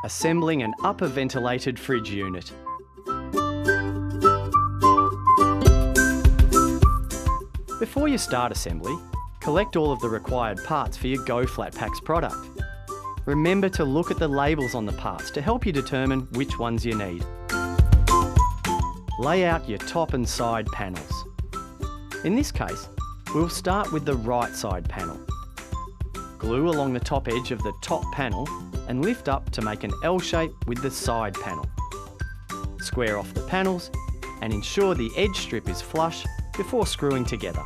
Assembling an upper ventilated fridge unit. Before you start assembly, collect all of the required parts for your goFlatpacks product. Remember to look at the labels on the parts to help you determine which ones you need. Lay out your top and side panels. In this case, we'll start with the right side panel. Glue along the top edge of the top panel and lift up to make an L shape with the side panel. Square off the panels and ensure the edge strip is flush before screwing together.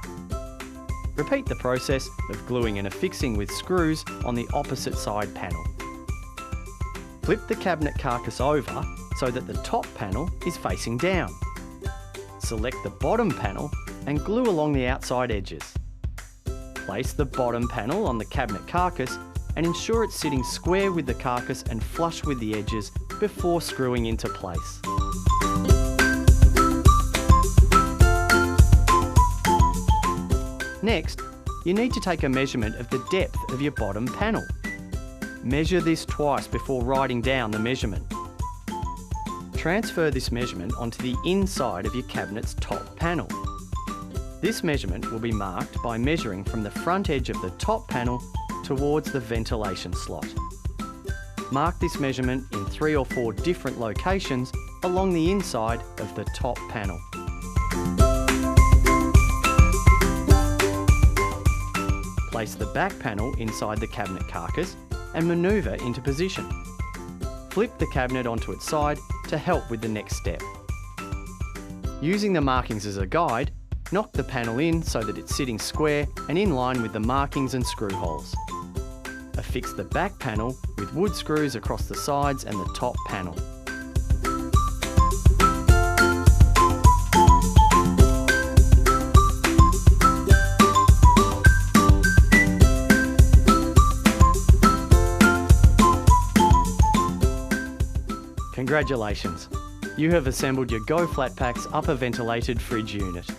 Repeat the process of gluing and affixing with screws on the opposite side panel. Flip the cabinet carcass over so that the top panel is facing down. Select the bottom panel and glue along the outside edges. Place the bottom panel on the cabinet carcass and ensure it's sitting square with the carcass and flush with the edges before screwing into place. Next, you need to take a measurement of the depth of your bottom panel. Measure this twice before writing down the measurement. Transfer this measurement onto the inside of your cabinet's top panel. This measurement will be marked by measuring from the front edge of the top panel towards the ventilation slot. Mark this measurement in 3 or 4 different locations along the inside of the top panel. Place the back panel inside the cabinet carcass and manoeuvre into position. Flip the cabinet onto its side to help with the next step. Using the markings as a guide, knock the panel in so that it's sitting square and in line with the markings and screw holes. Affix the back panel with wood screws across the sides and the top panel. Congratulations! You have assembled your goFlatpacks upper ventilated fridge unit.